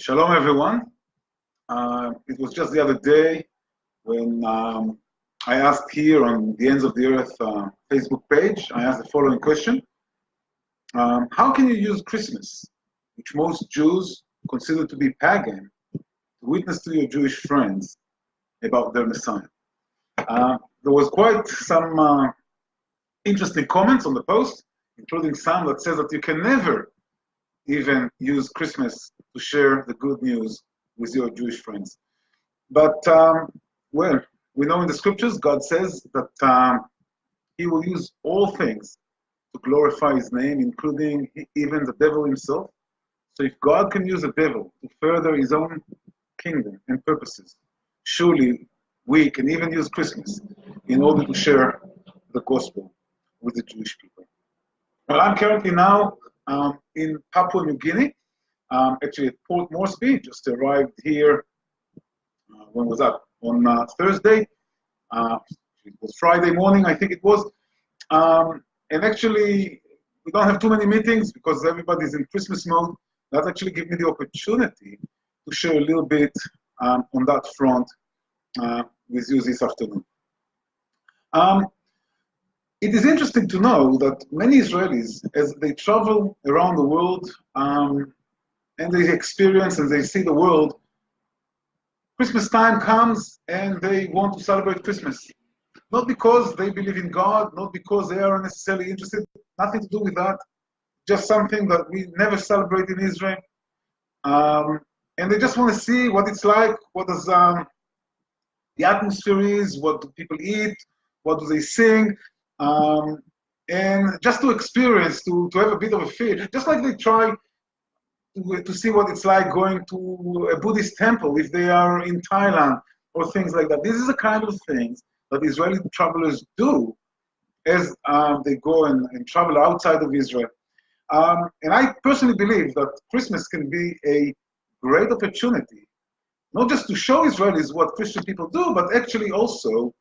Shalom, everyone. It was just the other day when I asked here on the Ends of the Earth Facebook page, I asked the following question. How can you use Christmas, which most Jews consider to be pagan, to witness to your Jewish friends about their Messiah? There was quite some interesting comments on the post, including some that says that you can never even use Christmas to share the good news with your Jewish friends. But, well, we know in the scriptures, God says that he will use all things to glorify his name, including even the devil himself. So if God can use the devil to further his own kingdom and purposes, surely we can even use Christmas in order to share the gospel with the Jewish people. Well, I'm currently now in Papua New Guinea, actually at Port Moresby. Just arrived here, when was that? On Thursday. It was Friday morning, I think it was. And actually, we don't have too many meetings because everybody's in Christmas mode. That actually gives me the opportunity to share a little bit on that front with you this afternoon. It is interesting to know that many Israelis, as they travel around the world and they experience and they see the world, Christmas time comes and they want to celebrate Christmas. Not because they believe in God, not because they are necessarily interested, nothing to do with that. Just something that we never celebrate in Israel. And they just want to see what it's like, what does the atmosphere is, what do people eat, what do they sing, and just to experience, to have a bit of a feel, just like they try to see what it's like going to a Buddhist temple if they are in Thailand or things like that. This is the kind of things that Israeli travelers do as they go and travel outside of Israel. And I personally believe that Christmas can be a great opportunity, not just to show Israelis what Christian people do, but actually also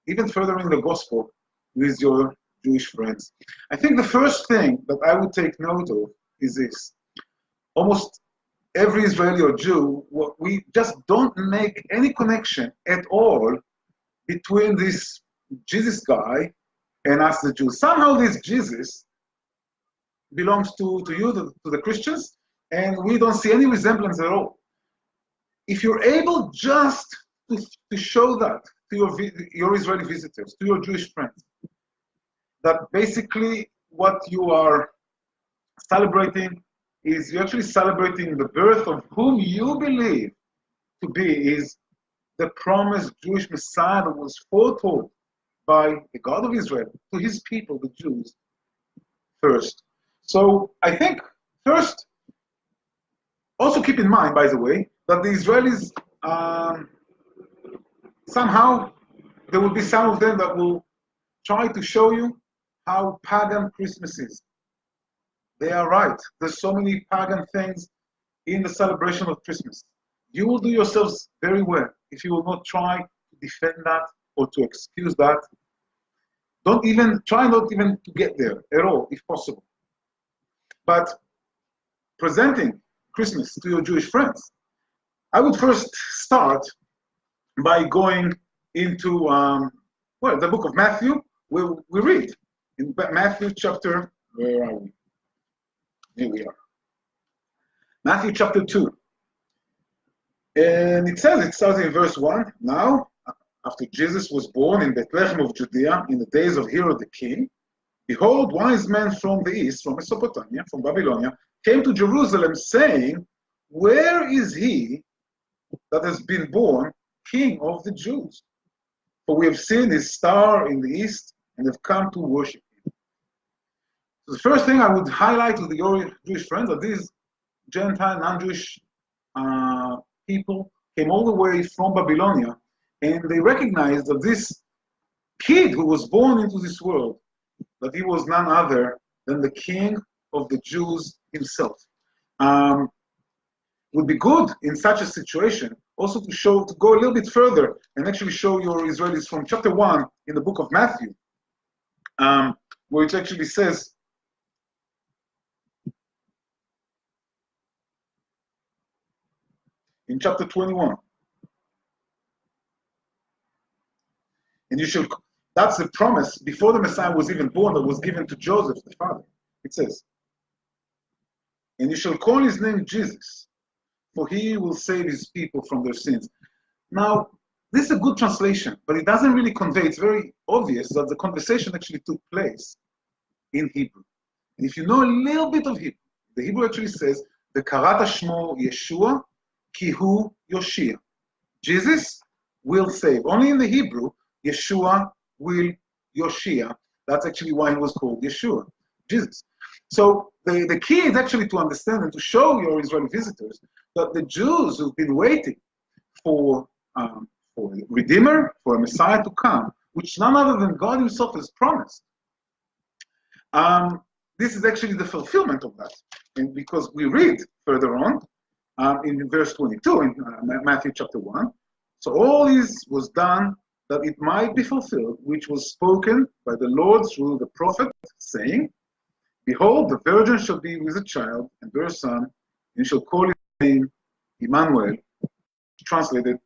even furthering the gospel with your Jewish friends. I think the first thing that I would take note of is this. Almost every Israeli or Jew, we just don't make any connection at all between this Jesus guy and us the Jews. Somehow this Jesus belongs to you, to the Christians, and we don't see any resemblance at all. If you're able just to show that to your Israeli visitors, to your Jewish friends, that basically what you are celebrating is you're actually celebrating the birth of whom you believe to be is the promised Jewish Messiah that was foretold by the God of Israel to his people, the Jews, first. So I think first, also keep in mind, by the way, that the Israelis, somehow, there will be some of them that will try to show you how pagan Christmas is. They are right. There's so many pagan things in the celebration of Christmas. You will do yourselves very well if you will not try to defend that or to excuse that. Try not even to get there at all, if possible. But presenting Christmas to your Jewish friends, I would first start by going into, the book of Matthew, where we read in Matthew chapter, where are we? Here we are. Matthew chapter 2. And it starts in verse 1. Now, after Jesus was born in Bethlehem of Judea in the days of Herod the king, behold, wise men from the east, from Mesopotamia, from Babylonia, came to Jerusalem saying, where is he that has been born King of the Jews? For we have seen his star in the east and have come to worship him. So the first thing I would highlight to your Jewish friends are these Gentile, non-Jewish people came all the way from Babylonia, and they recognized that this kid who was born into this world, that he was none other than the King of the Jews himself. Would be good in such a situation also to go a little bit further and actually show your Israelis from chapter 1 in the book of Matthew, where it actually says, in chapter 21. And you shall, that's the promise before the Messiah was even born that was given to Joseph, the father. It says, and you shall call his name Jesus, for he will save his people from their sins. Now, this is a good translation, but it doesn't really convey, it's very obvious that the conversation actually took place in Hebrew. And if you know a little bit of Hebrew, the Hebrew actually says, V'karata shmo Yeshua, ki hu Yoshia. Jesus will save. Only in the Hebrew, Yeshua will Yoshia. That's actually why he was called Yeshua, Jesus. So the key is actually to understand and to show your Israeli visitors that the Jews who've been waiting for a Redeemer, for a Messiah to come, which none other than God himself has promised, this is actually the fulfillment of that. And because we read further on in verse 22 in Matthew chapter 1, so all this was done that it might be fulfilled, which was spoken by the Lord through the prophet, saying, Behold, the virgin shall be with a child, and bear a son, and shall call his name Emmanuel, translated,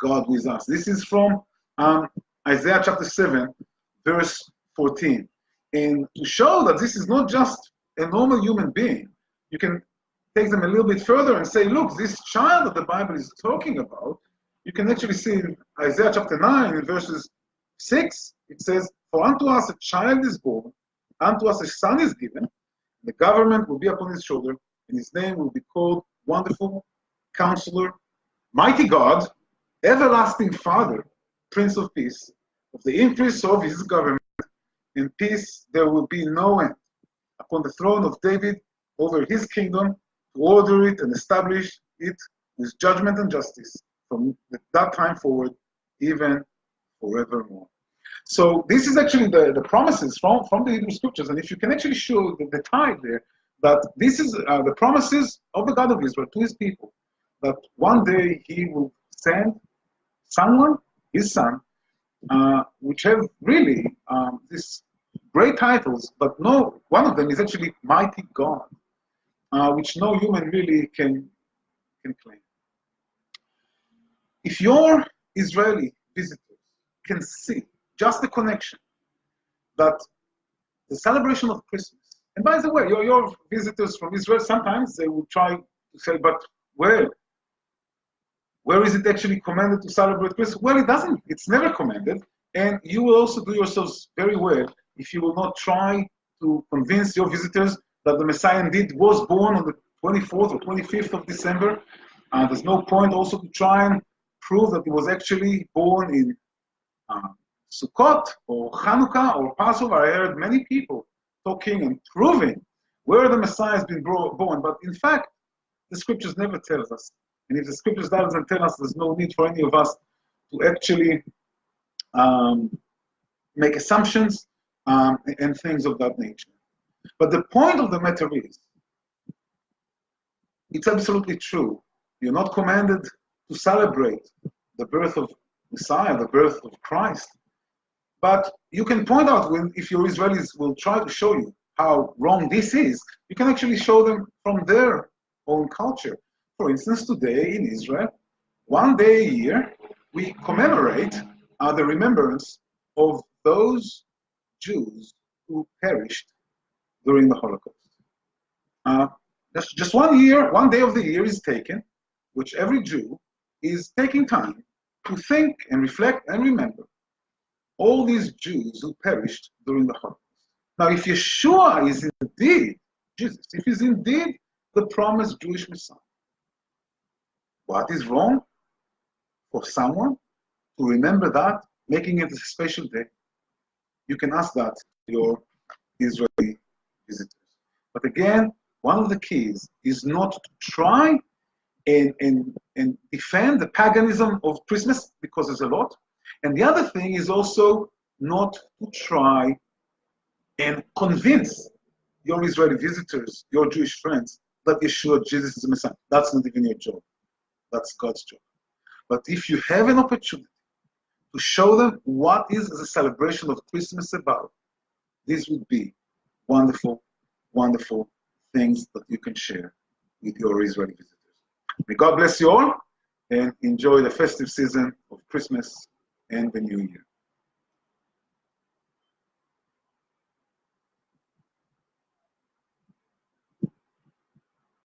God with us. This is from Isaiah chapter 7, verse 14. And to show that this is not just a normal human being, you can take them a little bit further and say, look, this child that the Bible is talking about, you can actually see in Isaiah chapter 9, in verses 6, it says, For unto us a child is born, unto us a son is given, the government will be upon his shoulder, and his name will be called Wonderful, Counselor, Mighty God, Everlasting Father, Prince of Peace. Of the increase of his government and peace there will be no end, upon the throne of David, over his kingdom, to order it and establish it with judgment and justice from that time forward, even forevermore. So this is actually the promises from the Hebrew scriptures, and if you can actually show the tie there, that this is the promises of the God of Israel to his people, that one day he will send someone, his son, which have really these great titles, but no, one of them is actually Mighty God, which no human really can claim. If your Israeli visitors can see just the connection that the celebration of Christmas, and by the way, your visitors from Israel, sometimes they will try to say, but where is it actually commanded to celebrate Christmas? Well, it doesn't. It's never commanded. And you will also do yourselves very well if you will not try to convince your visitors that the Messiah indeed was born on the 24th or 25th of December. There's no point also to try and prove that he was actually born in Sukkot or Hanukkah or Passover. I heard many people talking and proving where the Messiah has been born, but in fact, the scriptures never tell us. And if the scriptures doesn't tell us, there's no need for any of us to actually make assumptions and things of that nature. But the point of the matter is, it's absolutely true. You're not commanded to celebrate the birth of Messiah, the birth of Christ. But you can point out, if your Israelis will try to show you how wrong this is, you can actually show them from their own culture. For instance, today in Israel, one day a year, we commemorate the remembrance of those Jews who perished during the Holocaust. Just 1 year, one day of the year is taken, which every Jew is taking time to think and reflect and remember all these Jews who perished during the Holocaust. Now, if Yeshua is indeed Jesus, if he's indeed the promised Jewish Messiah, what is wrong for someone to remember that, making it a special day? You can ask that to your Israeli visitors. But again, one of the keys is not to try and defend the paganism of Christmas, because there's a lot. And the other thing is also not to try and convince your Israeli visitors, your Jewish friends, that Yeshua, Jesus is the Messiah. That's not even your job. That's God's job. But if you have an opportunity to show them what is the celebration of Christmas about, this would be wonderful, wonderful things that you can share with your Israeli visitors. May God bless you all. and enjoy the festive season of Christmas and the New Year.